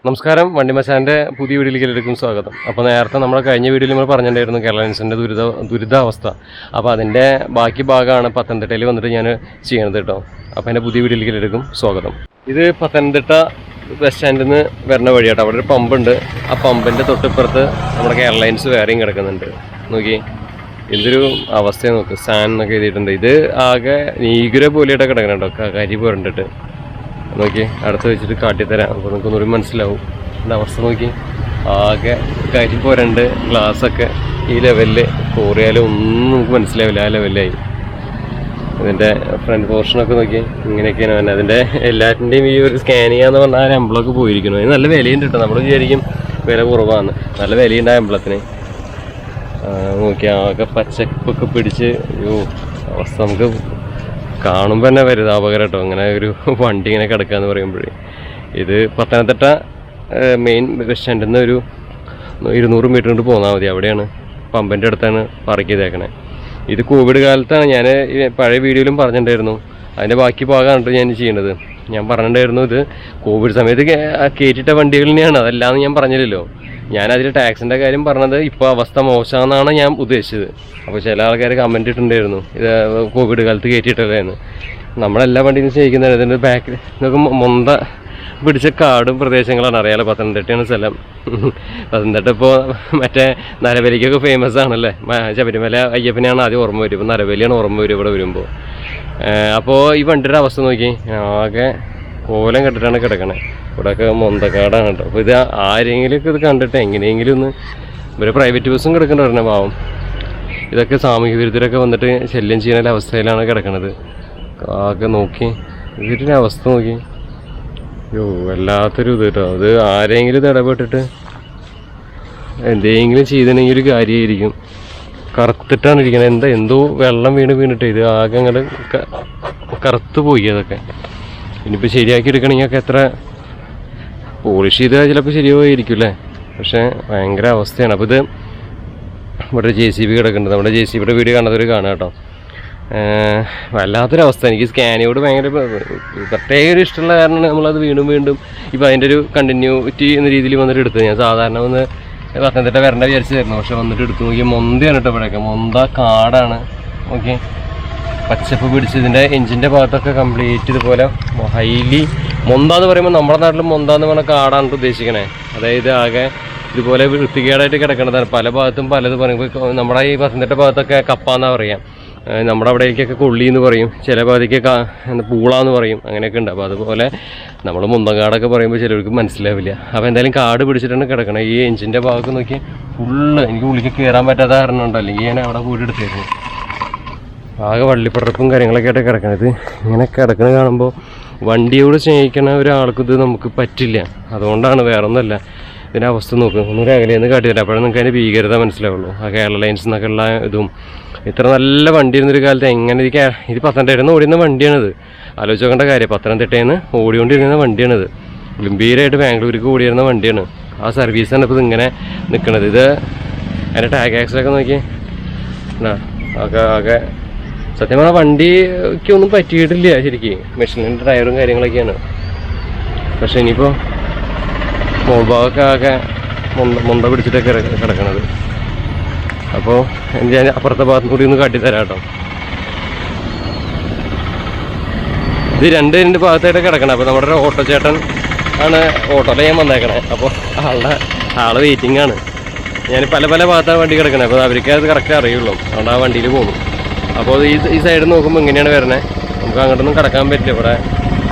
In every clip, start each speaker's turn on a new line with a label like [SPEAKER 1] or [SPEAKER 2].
[SPEAKER 1] നമസ്കാരം, വണ്ടി മച്ചാൻ്റെ പുതിയ വീഡിയോയിലേക്കും സ്വാഗതം. അപ്പോൾ നേരത്തെ നമ്മൾ കഴിഞ്ഞ വീഡിയോയിൽ നമ്മൾ പറഞ്ഞിട്ടുണ്ടായിരുന്നു കേരളൻസിൻ്റെ ദുരിതാവസ്ഥ. അപ്പോൾ അതിൻ്റെ ബാക്കി ഭാഗമാണ് പത്തനംതിട്ടയിൽ വന്നിട്ട് ഞാൻ ചെയ്യണത് കേട്ടോ. അപ്പോൾ എൻ്റെ പുതിയ വീഡിയോയിലേക്കും സ്വാഗതം. ഇത് പത്തനംതിട്ട ബസ് സ്റ്റാൻഡിൽ നിന്ന് വരുന്ന വഴിയാട്ടോ. അവിടെ ഒരു പമ്പുണ്ട്. ആ പമ്പിൻ്റെ തൊട്ടിപ്പുറത്ത് നമ്മുടെ കേരളൈൻസ് വേറെയും കിടക്കുന്നുണ്ട്. നോക്കി എന്തൊരു അവസ്ഥയെ നോക്ക്. സാൻ എന്നൊക്കെ എഴുതിയിട്ടുണ്ട്. ഇത് ആകെ നീഗുര പോലെയായിട്ട് കിടക്കണം കേട്ടോ, കരി പോരണ്ടിട്ട്. നോക്കി അടുത്ത് വെച്ചിട്ട് കാട്ടിത്തരാം. അപ്പോൾ നിങ്ങൾക്കൊന്നൊരു മനസ്സിലാവും എൻ്റെ അവസ്ഥ. നോക്കി ആകെ കരി പോരണ്ട്. ഗ്ലാസ്സൊക്കെ ഈ ലെവലിൽ കോറിയാലും ഒന്നും നമുക്ക് മനസ്സിലാവില്ല. ആ ലെവലിലായി. ഇതിൻ്റെ ഫ്രണ്ട് പോർഷനൊക്കെ നോക്കി ഇങ്ങനെയൊക്കെയാണ് തന്നെ. അതിൻ്റെ എല്ലാറ്റിൻ്റെയും ഈ ഒരു സ്കാൻ ചെയ്യാന്ന് പറഞ്ഞാൽ ആ എംബ്ലമൊക്കെ പോയിരിക്കുന്നു. അതിന് നല്ല വിലയുണ്ട് കേട്ടോ. നമ്മൾ വിചാരിക്കും വില കുറവാണ്, നല്ല വിലയുണ്ട് ആ എംബ്ലത്തിന്. നോക്കി ആകെ പച്ചപ്പൊക്കെ പിടിച്ച് അവസ്ഥ നമുക്ക് കാണുമ്പോൾ തന്നെ പരിതാപകരം കേട്ടോ. അങ്ങനെ ഒരു വണ്ടി ഇങ്ങനെ കിടക്കുക എന്ന് പറയുമ്പോഴേ. ഇത് പത്തനംതിട്ട മെയിൻ ബസ് സ്റ്റാൻഡിൽ നിന്ന് ഒരു 200 മീറ്റർ കൊണ്ട് പോന്നാൽ മതി. അവിടെയാണ് പമ്പിൻ്റെ അടുത്താണ് പാർക്ക് ചെയ്തേക്കണേ. ഇത് കോവിഡ് കാലത്താണ്. ഞാൻ പഴയ വീഡിയോയിലും പറഞ്ഞിട്ടുണ്ടായിരുന്നു. അതിൻ്റെ ബാക്കി ഭാഗമാണ് ഞാൻ ചെയ്യുന്നത്. ഞാൻ പറഞ്ഞിട്ടുണ്ടായിരുന്നു ഇത് കോവിഡ് സമയത്ത് കയറ്റിട്ട വണ്ടികൾ തന്നെയാണ്, അതല്ലാന്ന് ഞാൻ പറഞ്ഞില്ലല്ലോ. ഞാനതിൽ ടാക്സിൻ്റെ കാര്യം പറഞ്ഞത് ഇപ്പോൾ അവസ്ഥ മോശമാണെന്നാണ് ഞാൻ ഉദ്ദേശിച്ചത്. അപ്പോൾ ചില ആൾക്കാർ കമൻറ്റ് ഇട്ടിട്ടുണ്ടായിരുന്നു ഇത് കോവിഡ് കാലത്ത് കയറ്റിയിട്ടല്ലേന്ന്. നമ്മളെല്ലാ വണ്ടിയും സ്നേഹിക്കുന്നത് ഇതിൻ്റെ ബാക്കിൽ നമുക്ക് മൊന്ത പിടിച്ച കാടും പ്രദേശങ്ങളാണ്. അറിയാലോ, പത്തനംതിട്ടയാണ് സ്ഥലം. പത്തനംതിട്ട ഇപ്പോൾ മറ്റേ നരബലിക്കൊക്കെ ഫേമസ് ആണല്ലേ. ശബരിമല അയ്യപ്പനെയാണ് ആദ്യം ഓർമ്മ വരും. ഇപ്പോൾ നരബലിയാണ് ഓർമ്മ വരും ഇവിടെ വരുമ്പോൾ. അപ്പോൾ ഈ വണ്ടിയുടെ അവസ്ഥ നോക്കി ആകെ കോലം കെട്ടിട്ടാണ് കിടക്കണേ. ഇവിടെയൊക്കെ മൊന്തക്കാടാണ് കേട്ടോ. അപ്പോൾ ഇത് ആരെങ്കിലുമൊക്കെ ഇത് കണ്ടിട്ട് എങ്ങനെയെങ്കിലും ഒന്ന് ഒരു പ്രൈവറ്റ് ബസ്സും കിടക്കേണ്ടി പാവം. ഇതൊക്കെ സാമൂഹ്യ വിരുദ്ധരൊക്കെ വന്നിട്ട് ശല്യം ചെയ്യുന്ന അവസ്ഥയിലാണ് കിടക്കണത്. ആകെ നോക്കി ഇതിൻ്റെ അവസ്ഥ നോക്കി. വല്ലാത്തൊരു ഇത് കേട്ടോ. അത് ആരെങ്കിലും ഇത് ഇടപെട്ടിട്ട് എന്തെങ്കിലും ചെയ്തിട്ടുണ്ടെങ്കിൽ ഒരു കാര്യമായിരിക്കും. കറുത്തിട്ടാണ് ഇരിക്കുന്നത്. എന്തോ വെള്ളം വീണിട്ട് ഇത് ആകെ അങ്ങോട്ട് കറുത്ത് പോയി. അതൊക്കെ ഇനിയിപ്പോൾ ശരിയാക്കി എടുക്കണമെങ്കിൽ എത്ര പോളിഷ് ചെയ്താൽ ചിലപ്പോൾ ശരിയായിരിക്കും അല്ലേ. പക്ഷേ ഭയങ്കര അവസ്ഥയാണ്. അപ്പോൾ ഇത് ഇവിടെ JCB കിടക്കുന്നുണ്ട്. നമ്മുടെ JCBയുടെ വീഡിയോ കാണാത്തവർ കാണാം കേട്ടോ. വല്ലാത്തൊരവസ്ഥ. എനിക്ക് സ്കാനിയോട് ഭയങ്കര പ്രത്യേക ഒരു ഇഷ്ടമുള്ള കാരണം നമ്മളത് വീണ്ടും ഇപ്പോൾ അതിൻ്റെ ഒരു കണ്ടിന്യൂറ്റി എന്ന രീതിയിൽ വന്നിട്ട് എടുത്തത്. ഞാൻ സാധാരണ വന്ന് പത്തനംതിട്ട വരേണ്ട വിചാരിച്ചായിരുന്നു. പക്ഷെ വന്നിട്ട് എടുത്തു നോക്കി മൊന്തയാണ് കേട്ടോ. ഇവിടെയൊക്കെ മൊന്ത കാടാണ്. ഓക്കെ, പച്ചപ്പ് പിടിച്ച് ഇതിൻ്റെ എഞ്ചിൻ്റെ ഭാഗത്തൊക്കെ കംപ്ലീറ്റ് ഇതുപോലെ ഹൈലി മൊന്ത എന്ന് പറയുമ്പോൾ നമ്മുടെ നാട്ടിൽ മൊന്ത എന്ന് പറഞ്ഞാൽ കാടാണ് ഉദ്ദേശിക്കണേ. അതായത് ആകെ ഇതുപോലെ വൃത്തികേടായിട്ട് കിടക്കേണ്ടതാണ്. പല ഭാഗത്തും പലത് പറയും. നമ്മുടെ ഈ പത്തനംതിട്ട ഭാഗത്തൊക്കെ കപ്പാന്നാണ് പറയാം. നമ്മുടെ അവിടേക്കൊക്കെ കൊള്ളി എന്ന് പറയും. ചില ഭാഗത്തേക്ക് പൂളാന്ന് പറയും. അങ്ങനെയൊക്കെ ഉണ്ട്. അപ്പോൾ അതുപോലെ നമ്മൾ മുന്തങ്കാടൊക്കെ പറയുമ്പോൾ ചിലർക്ക് മനസ്സിലാവില്ല. അപ്പോൾ എന്തായാലും കാട് പിടിച്ചിട്ടാണ് കിടക്കണം. ഈ എഞ്ചിൻ്റെ ഭാഗത്ത് നോക്കി ഫുള്ള് എനിക്ക് ഉള്ളിലേക്ക് കയറാൻ പറ്റാത്ത കാരണം ഉണ്ടോ, അല്ലെങ്കിൽ ഞാൻ അവിടെ കൂടി എടുത്തായിരുന്നു. ആകെ വള്ളിപ്പടർപ്പും കാര്യങ്ങളൊക്കെ ആയിട്ട് കിടക്കണത്. ഇങ്ങനെ കിടക്കുന്നത് കാണുമ്പോൾ വണ്ടിയോട് സ്നേഹിക്കണ ഒരാൾക്കും ഇത് നമുക്ക് പറ്റില്ല. അതുകൊണ്ടാണ്, വേറെ ഒന്നുമല്ല. ഇതിൻ്റെ അവസ്ഥ നോക്കും. ഒന്നും അകലെയെന്ന് കാട്ടിത്തരാം. അപ്പോഴേ നിങ്ങൾക്ക് അതിൻ്റെ ഭീകരത മനസ്സിലാവുള്ളൂ. ആ കേരള ലൈൻസ് എന്നൊക്കെ ഉള്ള ഇതും ഇത്ര നല്ല വണ്ടി ഇരുന്നൊരു കാലത്ത് എങ്ങനെ ഇത് പത്തനംതിട്ടയിൽ നിന്ന് ഓടിയുന്ന വണ്ടിയാണിത്. ആലോചിച്ച് നോക്കേണ്ട കാര്യം. പത്തനംതിട്ടയിൽ നിന്ന് ഓടിക്കൊണ്ടിരുന്ന വണ്ടിയാണിത്. ഗംഭീരമായിട്ട് ബാംഗ്ലൂർക്ക് ഓടിയിരുന്ന വണ്ടിയാണ്. ആ സർവീസാണ് ഇപ്പോൾ ഇതിങ്ങനെ നിൽക്കുന്നത്. ഇത് അതിൻ്റെ ടാഗ് ആക്സിലൊക്കെ നോക്കി ആകെ സത്യം പറഞ്ഞാൽ വണ്ടിക്ക് ഒന്നും പറ്റിയിട്ടില്ല ശരിക്കും. മെഷീനിൻ്റെ ടയറും കാര്യങ്ങളൊക്കെയാണ്. പക്ഷെ ഇനിയിപ്പോൾ മോൾ ഭാഗമൊക്കെ ആകെ മൊന്ത പിടിച്ചിട്ടൊക്കെ കിടക്കണത്. അപ്പോൾ ഞാൻ അപ്പുറത്തെ ഭാഗത്തും കൂടി ഒന്ന് കാട്ടിത്തരാം കേട്ടോ. ഇത് രണ്ട് ഭാഗത്തായിട്ട് കിടക്കണം. അപ്പോൾ നമ്മുടെ ഒരു ഓട്ടോ ചേട്ടൻ ആണ് ഓട്ടോയിൽ ഞാൻ വന്നേക്കണേ. അപ്പോൾ ആള് വെയിറ്റിംഗ് ആണ്. ഞാൻ പല ഭാഗത്താണ് വണ്ടി കിടക്കണേ. അപ്പോൾ അവർക്ക് അത് കറക്റ്റ് അറിയുള്ളൂ. അതുകൊണ്ട് ആ വണ്ടിയിൽ പോകും. അപ്പോൾ ഈ സൈഡിൽ നോക്കുമ്പോൾ ഇങ്ങനെയാണ് വരണേ. നമുക്ക് അങ്ങോട്ടൊന്നും കിടക്കാൻ പറ്റില്ല. ഇവിടെ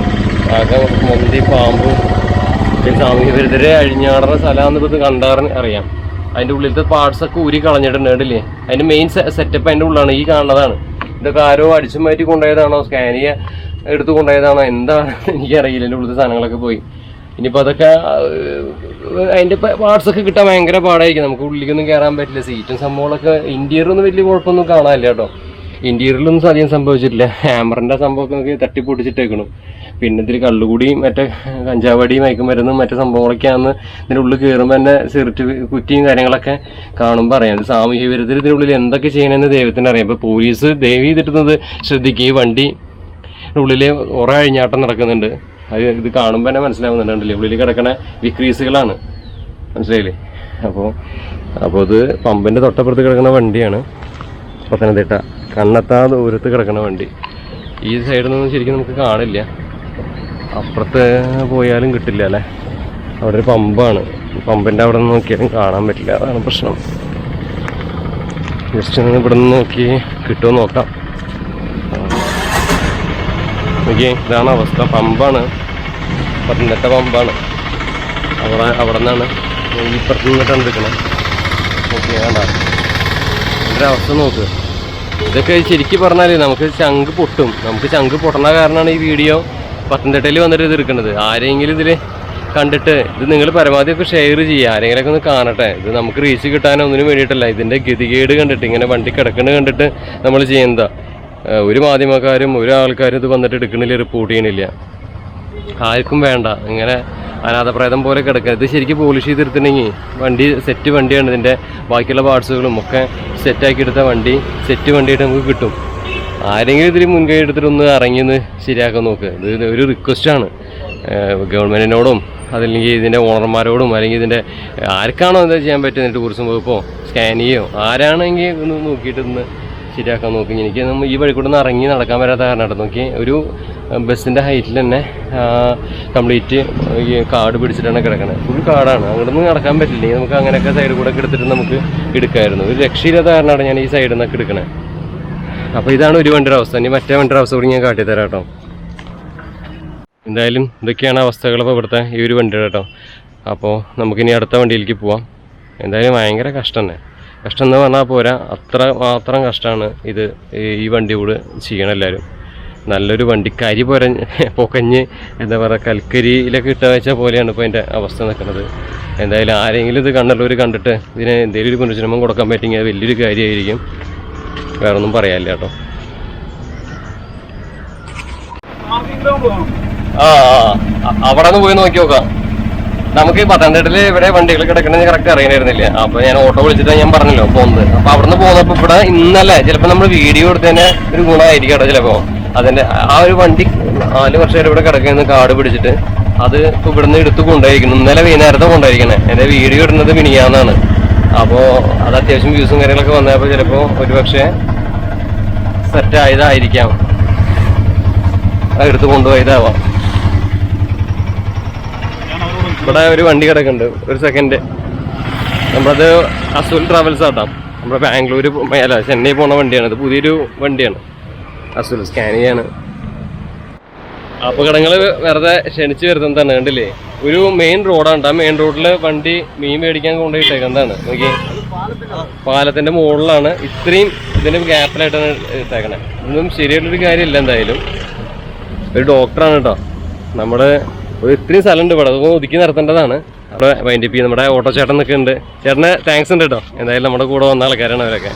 [SPEAKER 1] ആകെ മൊന്തി പാമ്പും സാമൂഹ്യ വിരുദ്ധരെ അഴിഞ്ഞാടുന്ന സ്ഥലമാണെന്ന് ഇപ്പോൾ ഇത് കണ്ടറിഞ്ഞ് അറിയാം. അതിൻ്റെ ഉള്ളിലത്തെ പാർട്സൊക്കെ ഊരി കളഞ്ഞിട്ടുണ്ട് കേട്ടില്ലേ. അതിൻ്റെ മെയിൻ സെറ്റപ്പ് അതിൻ്റെ ഉള്ളിലാണ്. ഈ കാണുന്നതാണ്. ഇതൊക്കെ ആരോ അടിച്ചു മാറ്റി കൊണ്ടുപോയതാണോ, സ്കാനിയ എടുത്ത് കൊണ്ടുപോയതാണോ, എന്താണ് എനിക്കറിയില്ല. എൻ്റെ ഉള്ളിലത്തെ സാധനങ്ങളൊക്കെ പോയി. ഇനിയിപ്പോൾ അതൊക്കെ അതിൻ്റെ പാർട്സൊക്കെ കിട്ടാൻ ഭയങ്കര പാടായിരിക്കും. നമുക്ക് ഉള്ളിലേക്കൊന്നും കയറാൻ പറ്റില്ല. സീറ്റും സംഭവങ്ങളൊക്കെ ഇൻറ്റീരിയറൊന്നും വലിയ കുഴപ്പമൊന്നും കാണാനില്ല കേട്ടോ. ഇൻറ്റീരിയറിലൊന്നും അധികം സംഭവിച്ചിട്ടില്ല. ഹാമറിൻ്റെ സംഭവമൊക്കെ നമുക്ക് തട്ടിപ്പൊട്ടിച്ചിട്ടേക്കണം. പിന്നെ ഇതിൽ കള്ളുകൂടി മറ്റേ കഞ്ചാവടി മയക്കുമരുന്നും മറ്റു സംഭവങ്ങളൊക്കെയാണെന്ന് ഇതിൻ്റെ ഉള്ളിൽ കയറുമ്പോൾ തന്നെ സിഗരറ്റ് കുറ്റിയും കാര്യങ്ങളൊക്കെ കാണുമ്പോൾ അറിയാം. ഇത് സാമൂഹ്യ വിരുദ്ധർ ഇതിനുള്ളിൽ എന്തൊക്കെ ചെയ്യണമെന്ന് ദൈവത്തിന് അറിയാം. ഇപ്പോൾ പോലീസ് ദയവ് ചെയ്തിട്ടുന്നത് ശ്രദ്ധിക്കുക. ഈ വണ്ടി ഉള്ളിൽ കുറേ അഴിഞ്ഞാട്ടം നടക്കുന്നുണ്ട്. അത് ഇത് കാണുമ്പോൾ തന്നെ മനസ്സിലാവുന്നുണ്ടല്ലേ, ഉള്ളിൽ കിടക്കണ വിക്രീസുകളാണ്, മനസ്സിലായില്ലേ? അപ്പോൾ ഇത് പമ്പിൻ്റെ തൊട്ടപ്പുറത്ത് കിടക്കുന്ന വണ്ടിയാണ്. പത്തനംതിട്ട കണ്ണെത്താ ദൂരത്ത് കിടക്കുന്ന വണ്ടി. ഈ സൈഡിൽ നിന്നും ശരിക്കും നമുക്ക് കാണില്ല, അപ്പുറത്ത് പോയാലും കിട്ടില്ല അല്ലേ. അവിടെ ഒരു പമ്പാണ്, പമ്പിൻ്റെ അവിടെ നിന്ന് നോക്കിയാലും കാണാൻ പറ്റില്ല, അതാണ് പ്രശ്നം. ജസ്റ്റ് ഒന്ന് ഇവിടെ നിന്ന് നോക്കി കിട്ടുമോ നോക്കാം. നോക്കി, ഇതാണ് അവസ്ഥ. പമ്പാണ്, പത്തനംതിട്ട പമ്പാണ്. അവിടെ നിന്നാണ് ഇപ്പുറത്ത് നിന്നിട്ടാണ് എടുക്കണം. ഓക്കെ, വേണ്ട എൻ്റെ അവസ്ഥ നോക്ക്. ഇതൊക്കെ ശരിക്കും പറഞ്ഞാൽ നമുക്ക് ചങ്ക് പൊട്ടും. നമുക്ക് ചങ്ക് പൊട്ടണ കാരണമാണ് ഈ വീഡിയോ പത്തനംതിട്ടയിൽ വന്നിട്ട് ഇത് എടുക്കുന്നത്. ആരെങ്കിലും ഇതിൽ കണ്ടിട്ട് ഇത് നിങ്ങൾ പരമാവധിയൊക്കെ ഷെയർ ചെയ്യുക, ആരെങ്കിലൊക്കെ ഒന്ന് കാണട്ടെ. ഇത് നമുക്ക് റീച്ച് കിട്ടാനോ ഒന്നിനും വേണ്ടിയിട്ടല്ല, ഇതിൻ്റെ ഗതികേട് കണ്ടിട്ട്, ഇങ്ങനെ വണ്ടി കിടക്കുന്നത് കണ്ടിട്ട് നമ്മൾ ചെയ്യുന്നതാ. ഒരു മാധ്യമക്കാരും ഒരു ആൾക്കാരും ഇത് വന്നിട്ട് എടുക്കണില്ല, റിപ്പോർട്ട് ചെയ്യണില്ല. ആർക്കും വേണ്ട ഇങ്ങനെ അനാഥപ്രേതം പോലെ കിടക്കുക. ഇത് ശരിക്കും പോളിഷ് ചെയ്തെടുത്തിട്ടുണ്ടെങ്കിൽ വണ്ടി സെറ്റ് വണ്ടിയാണ്. ഇതിൻ്റെ ബാക്കിയുള്ള പാർട്സുകളും ഒക്കെ സെറ്റാക്കി എടുത്ത വണ്ടി സെറ്റ് വണ്ടിയായിട്ട് നമുക്ക് കിട്ടും. ആരെങ്കിലും ഇതിൽ മുൻകൈ എടുത്തിട്ടൊന്ന് ഇറങ്ങിയെന്ന് ശരിയാക്കാൻ നോക്ക്. ഇത് ഒരു റിക്വസ്റ്റാണ് ഗവൺമെൻറ്റിനോടും അതല്ലെങ്കിൽ ഇതിൻ്റെ ഓണർമാരോടും, അല്ലെങ്കിൽ ഇതിൻ്റെ ആർക്കാണോ എന്താ ചെയ്യാൻ പറ്റുന്നത്, ടൂറിസം വകുപ്പോ സ്കാനിയോ ആരാണെങ്കിൽ ഒന്ന് നോക്കിയിട്ട് ഒന്ന് ശരിയാക്കാൻ നോക്കി. എനിക്ക് ഈ വഴിക്കൂടെ ഒന്ന് ഇറങ്ങി നടക്കാൻ വരാത്ത കാരണം നോക്കി, ഒരു ബസ്സിൻ്റെ ഹൈറ്റിൽ തന്നെ കംപ്ലീറ്റ് ഈ കാട് പിടിച്ചിട്ടാണ് കിടക്കണത്. ഫുൾ കാടാണ്, അങ്ങോട്ട് നിന്ന് നടക്കാൻ പറ്റില്ല. നമുക്ക് അങ്ങനെയൊക്കെ സൈഡിൽ കൂടെ എടുത്തിട്ട് നമുക്ക് എടുക്കാമായിരുന്നു. ഒരു രക്ഷയില്ലാത്ത കാരണമാണ് ഞാൻ ഈ സൈഡിൽ നിന്നൊക്കെ എടുക്കണേ. അപ്പോൾ ഇതാണ് ഒരു വണ്ടിയുടെ അവസ്ഥ. ഇനി മറ്റേ വണ്ടിയുടെ അവസ്ഥ കൂടി ഞാൻ കാട്ടിത്തരാം കേട്ടോ. എന്തായാലും ഇതൊക്കെയാണ് അവസ്ഥകൾ ഇപ്പോൾ ഇവിടുത്തെ ഈ ഒരു വണ്ടിയുടെ കേട്ടോ. അപ്പോൾ നമുക്കിനി അടുത്ത വണ്ടിയിലേക്ക് പോവാം. എന്തായാലും ഭയങ്കര കഷ്ടം തന്നെ. കഷ്ടം എന്ന് പറഞ്ഞാൽ പോരാ, മാത്രം കഷ്ടമാണ് ഇത് ഈ വണ്ടി കൂടെ ചെയ്യണം എല്ലാവരും. നല്ലൊരു വണ്ടി കരി പൊക്കഞ്ഞ് എന്താ പറയുക, കൽക്കരിയിലൊക്കെ ഇട്ട വെച്ച പോലെയാണ് ഇപ്പോൾ അതിൻ്റെ അവസ്ഥ നിൽക്കുന്നത്. എന്തായാലും ആരെങ്കിലും ഇത് കണ്ടുള്ളവർ കണ്ടിട്ട് ഇതിന് എന്തെങ്കിലും ഒരു പുനർജന്മം കൊടുക്കാൻ പറ്റുമെങ്കിൽ അത് വലിയൊരു കാര്യമായിരിക്കും. വേറൊന്നും പറയാനില്ല കേട്ടോ. അവിടെ നിന്ന് പോയി നോക്കി നോക്കാം. നമുക്ക് പത്തനംതിട്ടയിൽ ഇവിടെ വണ്ടികൾ കിടക്കണമെന്ന് കറക്റ്റ് അറിയണമായിരുന്നില്ല. അപ്പോൾ ഞാൻ ഓട്ടോ വിളിച്ചിട്ട് ഞാൻ പറഞ്ഞല്ലോ പോകുന്നത്. അപ്പോൾ അവിടെ നിന്ന് പോകുന്നപ്പോൾ ഇവിടെ ഇന്നലെ ചിലപ്പോൾ നമ്മൾ വീഡിയോ എടുത്തതിന് ഒരു ഗുണമായിരിക്കും കേട്ടോ. ചിലപ്പോൾ അതിൻ്റെ ആ ഒരു വണ്ടി 4 വർഷമായിട്ട് ഇവിടെ കിടക്കുന്ന കാട് പിടിച്ചിട്ട് അത് ഇപ്പോൾ ഇവിടുന്ന് എടുത്ത് കൊണ്ടായിരിക്കണം. ഇന്നലെ വൈകുന്നേരത്തെ കൊണ്ടായിരിക്കണേ. എൻ്റെ വീഡിയോ ഇടുന്നത് മിനിയാന്നാണ്. അപ്പോൾ അത് അത്യാവശ്യം വ്യൂസും കാര്യങ്ങളൊക്കെ വന്നപ്പോൾ ചിലപ്പോൾ ഒരു പക്ഷേ സെറ്റായതായിരിക്കാം, അത് എടുത്ത് കൊണ്ടുപോയതാവാം. ഇവിടെ ഒരു വണ്ടി കിടക്കുന്നുണ്ട്. ഒരു സെക്കൻഡ്, നമ്മളത് അസുൽ ട്രാവൽസ് ആട്ടാം. നമ്മുടെ ബാംഗ്ലൂർ അല്ല ചെന്നൈ പോണ വണ്ടിയാണ്. ഇത് പുതിയൊരു വണ്ടിയാണ്, അസുൽ സ്കാൻ ചെയ്യാണ്. അപകടങ്ങൾ വെറുതെ ക്ഷണിച്ച് വരുന്നതാണ്. കണ്ടില്ലേ, ഒരു മെയിൻ റോഡാണ്. ആ മെയിൻ റോഡിൽ വണ്ടി മീൻ മേടിക്കാൻ കൊണ്ടുപോയിട്ടേക്കുന്നതാണ്. നോക്കി, പാലത്തിൻ്റെ മുകളിലാണ്. ഇത്രയും ഇതിന് ഗ്യാപ്പിലായിട്ടാണ് ഇട്ടേക്കണേ. ഇതൊന്നും ശരിയായിട്ടൊരു കാര്യമില്ല. എന്തായാലും ഒരു ഡോക്ടറാണ് കേട്ടോ. നമ്മുടെ ഒരു ഇത്രയും സ്ഥലമുണ്ട് ഇവിടെ, അതൊന്ന് ഒതുക്കി നിർത്തേണ്ടതാണ്. അവിടെ വൈൻഡപ്പ് ചെയ്യും. നമ്മുടെ ഓട്ടോ ചേട്ടൻ നിൽക്കുന്നുണ്ട്. ചേട്ടന് താങ്ക്സ് ഉണ്ട് കേട്ടോ. എന്തായാലും നമ്മുടെ കൂടെ വന്ന ആൾക്കാരാണ് അവരൊക്കെ.